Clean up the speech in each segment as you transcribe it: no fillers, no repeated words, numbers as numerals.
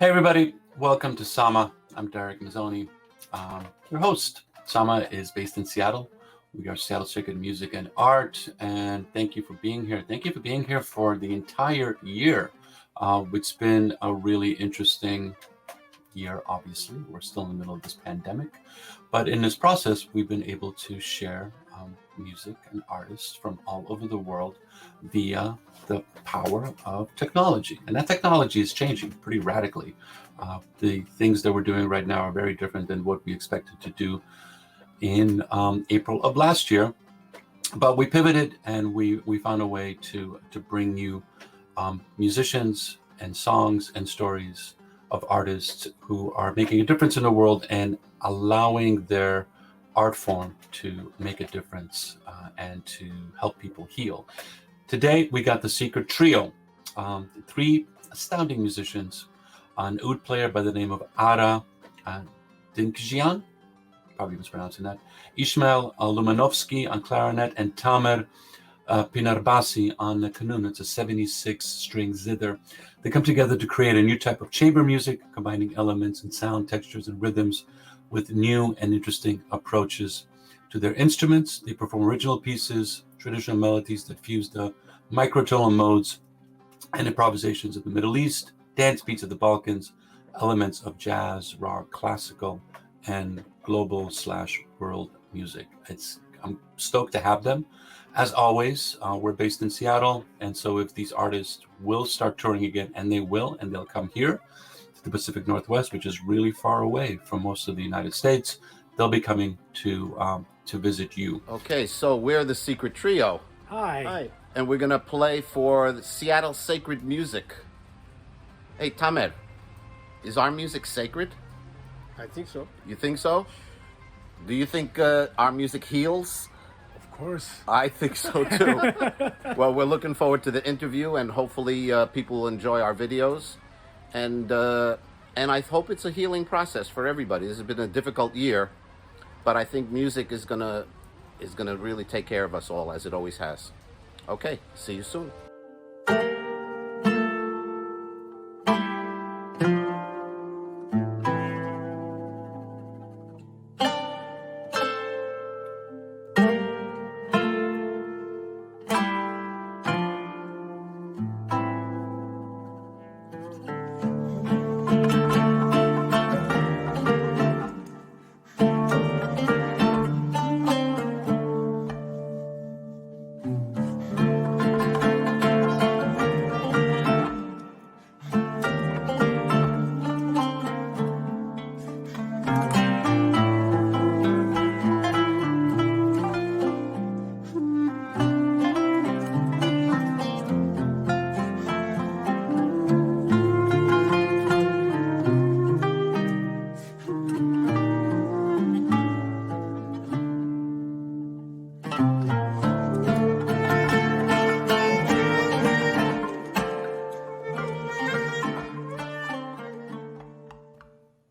Hey everybody, welcome to Sama. I'm Derek Mazzoni, your host. Sama is based in Seattle. We are Seattle Sacred Music and Art, and thank you for being here. Thank you for being here for the entire year. It's been a really interesting year, obviously. We're still in the middle of this pandemic, but in this process, we've been able to share music and artists from all over the world via the power of technology. And that technology is changing pretty radically. The things that we're doing right now are very different than what we expected to do in April of last year. But we pivoted and we found a way to bring you musicians and songs and stories of artists who are making a difference in the world and allowing their art form to make a difference and to help people heal. Today, we got the Secret Trio, three astounding musicians, an oud player by the name of Ara Dinkjian, probably mispronouncing that, Ishmael Lumanovsky on clarinet, and Tamer Pinarbasi on the kanun. It's a 76-string zither. They come together to create a new type of chamber music, combining elements and sound textures and rhythms with new and interesting approaches to their instruments. They perform original pieces, traditional melodies that fuse the microtonal modes and improvisations of the Middle East, dance beats of the Balkans, elements of jazz, rock, classical, and global/world music. I'm stoked to have them. As always, we're based in Seattle, and so if these artists will start touring again, and they will, and they'll come here to the Pacific Northwest, which is really far away from most of the United States, they'll be coming to visit you. Okay, so we're the Secret Trio. Hi. And we're gonna play for the Seattle Sacred Music. Hey, Tamer, is our music sacred? I think so. You think so? Do you think our music heals? Of course. I think so too. Well, we're looking forward to the interview, and hopefully people will enjoy our videos. And I hope it's a healing process for everybody. This has been a difficult year, but I think music is gonna really take care of us all, as it always has. Okay, see you soon.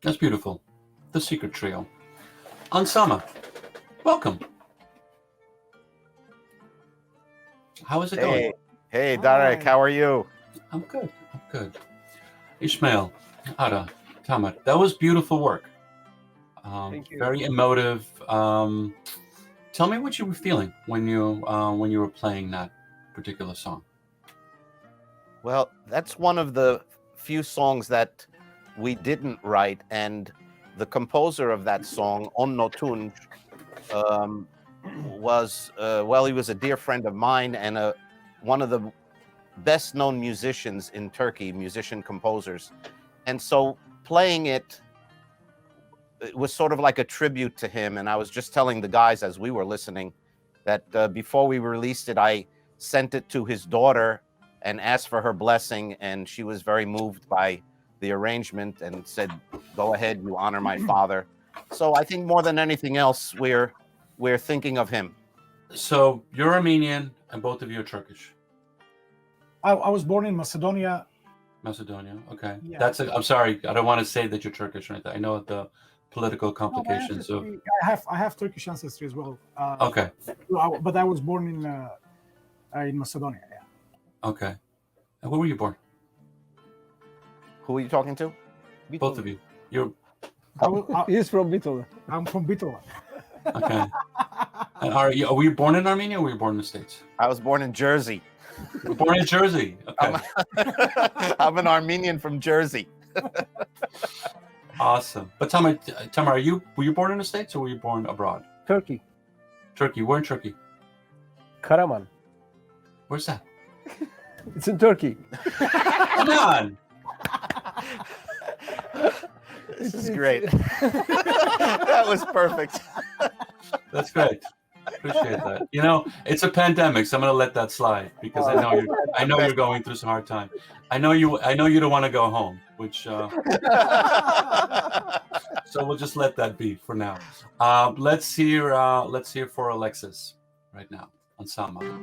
That's beautiful. The Secret Trio. On Sama, welcome. How is it going? Hey, Derek, how are you? I'm good. Ishmael, Ara, Tamer, that was beautiful work. Thank you. Very emotive. Tell me what you were feeling when you were playing that particular song. Well, that's one of the few songs that we didn't write, and the composer of that song, Onno Tunç, he was a dear friend of mine and one of the best-known musicians in Turkey, musician composers. And so playing it was sort of like a tribute to him. And I was just telling the guys as we were listening that before we released it, I sent it to his daughter and asked for her blessing, and she was very moved by the arrangement and said, "Go ahead, you honor my father." So I think more than anything else, we're thinking of him. So you're Armenian and both of you are Turkish. I was born in Macedonia. Macedonia, okay. Yeah. I'm sorry, I don't want to say that you're Turkish or anything. I know the political complications of. I have Turkish ancestry as well. Okay. But I was born in Macedonia. Yeah. Okay. And where were you born? Who are you talking to? Both of you. You're He's from Bitola. I'm from Bitola. okay. And were you born in Armenia or were you born in the States? I was born in Jersey. You're born in Jersey. Okay. I'm an Armenian from Jersey. Awesome. But Tamar, were you born in the States or were you born abroad? Turkey. Turkey. Where in Turkey? Karaman. Where's that? It's in Turkey. Come on. This is great. That was perfect. That's great. Appreciate that. You know, it's a pandemic, so I'm gonna let that slide because I know you're going through some hard time. I know you don't want to go home, which so we'll just let that be for now. Let's hear for Alexis right now on Sama.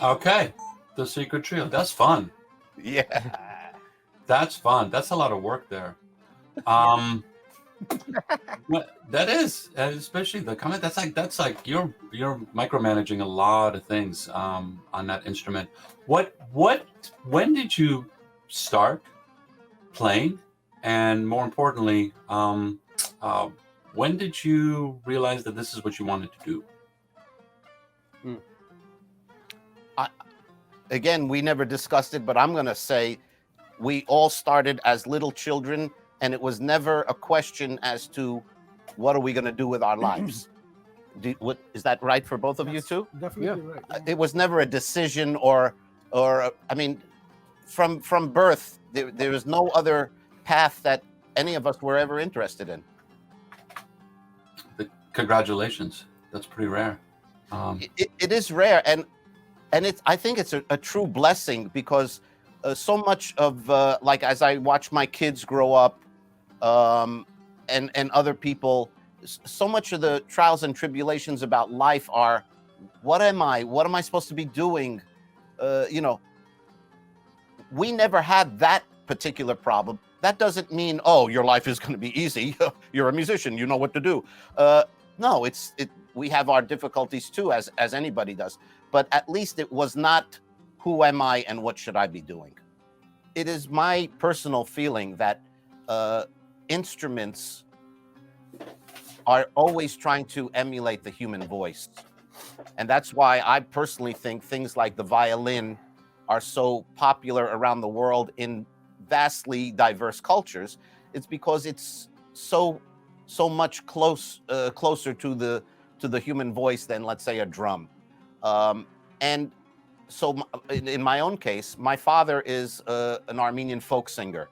Okay, the secret trio. That's fun. Yeah. That's fun. That's a lot of work there. That is, and especially the comment. That's like you're micromanaging a lot of things on that instrument. When did you start playing, and more importantly, when did you realize that this is what you wanted to do? Again, we never discussed it, but I'm going to say we all started as little children, and it was never a question as to what are we going to do with our lives. Is that right for both of you too? Definitely right. It was never a decision or I mean, from birth, there was no other path that any of us were ever interested in. Congratulations. That's pretty rare. It is rare, and I think it's a true blessing because so much of like as I watch my kids grow up, and other people, so much of the trials and tribulations about life are, what am I supposed to be doing? You know, we never had that particular problem. That doesn't mean, oh, your life is going to be easy. You're a musician, you know what to do. No, we have our difficulties too, as anybody does. But at least it was not, who am I and what should I be doing? It is my personal feeling that instruments are always trying to emulate the human voice. And that's why I personally think things like the violin are so popular around the world in vastly diverse cultures. It's because it's so much closer to the human voice than, let's say, a drum. And so in my own case, my father is an Armenian folk singer.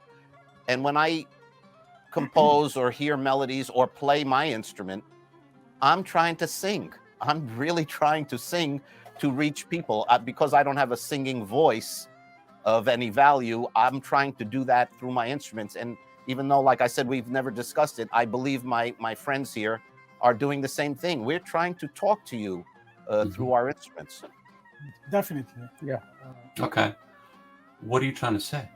And when I compose or hear melodies or play my instrument, I'm trying to sing. I'm really trying to sing to reach people. Because I don't have a singing voice of any value, I'm trying to do that through my instruments. And even though, like I said, we've never discussed it, I believe my friends here are doing the same thing. We're trying to talk to you through our instruments. Definitely. Yeah. Okay. What are you trying to say?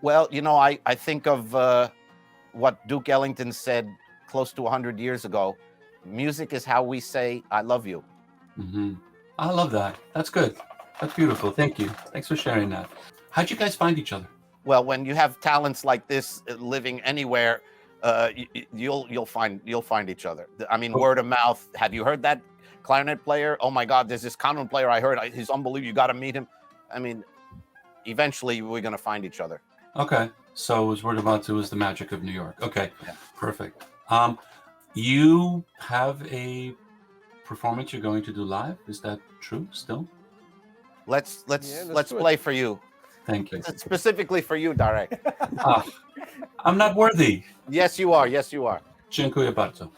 Well, you know, I think of what Duke Ellington said close to 100 years ago. Music is how we say, I love you. Mm-hmm. I love that. That's good. That's beautiful. Thank you. Thanks for sharing that. How'd you guys find each other? Well, when you have talents like this living anywhere, you'll find each other. I mean, word of mouth. Have you heard that clarinet player? Oh my God, there's this convent player I heard. He's unbelievable. You got to meet him. I mean, eventually we're going to find each other. Okay. So it was word of mouth. It was the magic of New York. Okay. Yeah. Perfect. You have a performance you're going to do live. Is that true still? Let's play for you. Thank you. It's specifically for you, Darek. I'm not worthy. Yes, you are. Yes, you are. Dziękuję bardzo.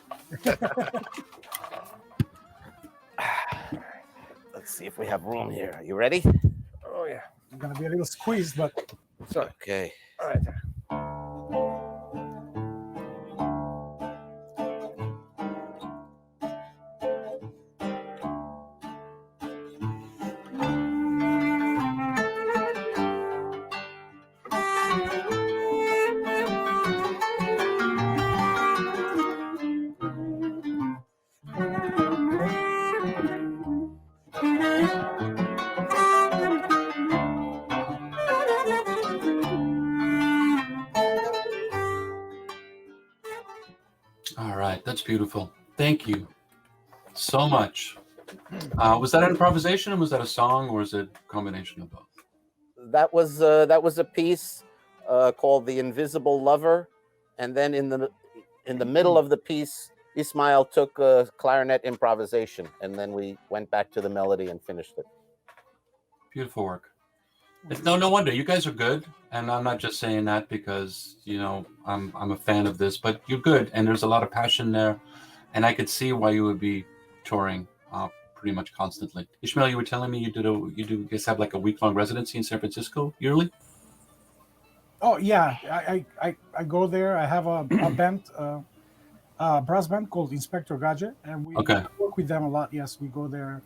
Let's see if we have room here. Are you ready? Oh yeah. I'm gonna be a little squeezed, but Sorry. Okay. All right. All right, that's beautiful. Thank you so much. Was that an improvisation, or was that a song, or is it a combination of both? That was a piece called "The Invisible Lover," and then in the middle of the piece, Ismail took a clarinet improvisation, and then we went back to the melody and finished it. Beautiful work. It's no wonder you guys are good, and I'm not just saying that because I'm a fan of this, but you're good, and there's a lot of passion there, and I could see why you would be touring pretty much constantly. Ishmael, you were telling me you guys have like a week-long residency in San Francisco yearly? oh yeah, I go there. I have a band, brass band called Inspector Gadget, and we Okay. work with them a lot. Yes, we go there.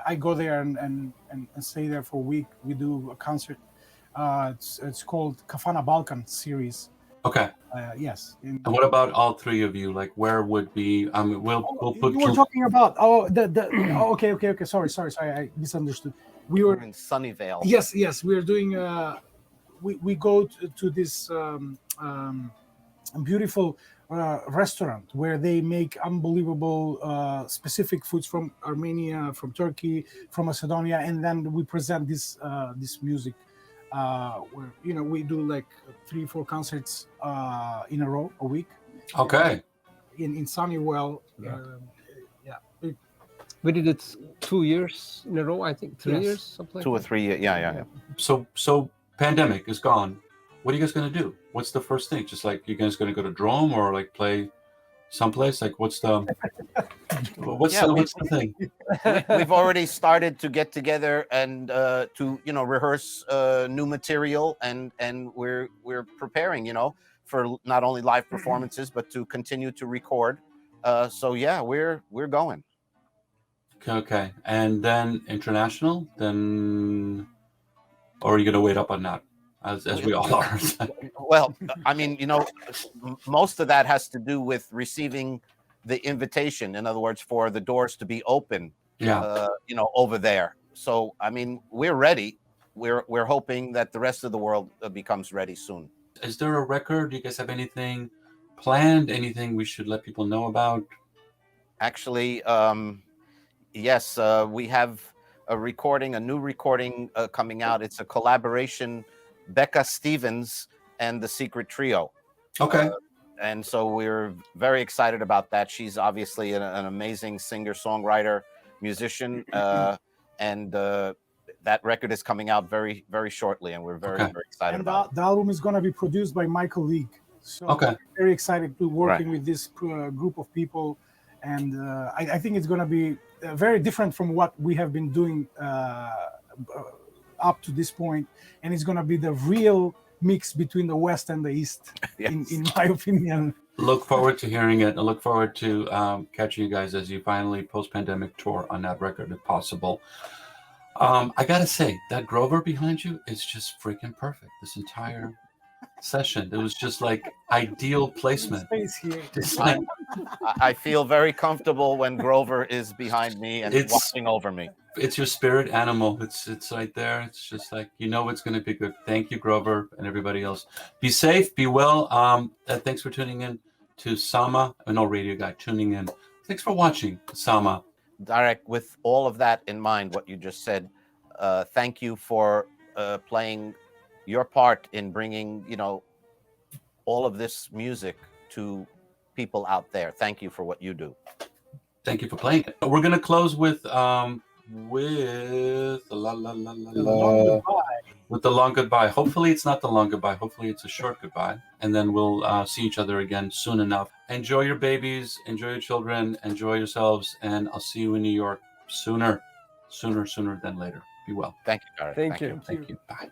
I go there and stay there for a week. We do a concert. It's called Kafana Balkan series. Okay. Yes. And what about all three of you? Like, where would be? We'll put You were talking about okay. Sorry, I misunderstood. We We're were in Sunnyvale. yes. We are doing. We go to this beautiful restaurant where they make unbelievable specific foods from Armenia, from Turkey, from Macedonia, and then we present this music. Where we do like 3-4 concerts in a row a week. Okay. In Sunnyvale. Yeah. Yeah. We did it 2 years in a row. I think 3 Yes. years, something. 2 or 3 years. Yeah. So pandemic is gone. What are you guys gonna do? What's the first thing? Just like you guys gonna go to Drome or like play someplace? Like what's the thing? We've already started to get together and to rehearse new material, and we're preparing for not only live performances but to continue to record. So yeah, we're going. Okay. And then international, then, or are you gonna wait up on that? As we all are. Well, I mean, most of that has to do with receiving the invitation. In other words, for the doors to be open. Yeah. Over there. So I mean, we're ready. We're hoping that the rest of the world becomes ready soon. Is there a record? Do you guys have anything planned? Anything we should let people know about? Actually, yes, we have a new recording coming out. It's a collaboration, Becca Stevens and the Secret Trio. Okay. And so we're very excited about that. She's obviously an amazing singer-songwriter, musician, and that record is coming out very, very shortly, and we're very, very excited And about it. the album is going to be produced by Michael League. So Okay. very excited to working Right. with this group of people, and I think it's going to be very different from what we have been doing up to this point, and it's going to be the real mix between the West and the East, Yes. in my opinion. Look forward to hearing it. I look forward to catching you guys as you finally post-pandemic tour on that record, if possible. I gotta say, that Grover behind you is just freaking perfect. This entire session, it was just like ideal placement. Space here. It's like I feel very comfortable when Grover is behind me and It's- watching over me. it's your spirit animal. It's right there. It's just like it's going to be good. Thank you, Grover, and everybody else. Be safe, be well. Thanks for tuning in to Sama, no radio guy tuning in. Thanks for watching, Sama. Darek, with all of that in mind, what you just said, thank you for playing your part in bringing, all of this music to people out there. Thank you for what you do. Thank you for playing it. We're going to close with La La La La La. Long goodbye. with the long goodbye. Hopefully it's not the long goodbye. Hopefully it's a short goodbye. And then we'll see each other again soon enough. Enjoy your babies. Enjoy your children. Enjoy yourselves. And I'll see you in New York sooner than later. Be well. Thank you, Tarek. Thank you. Thank you. Bye.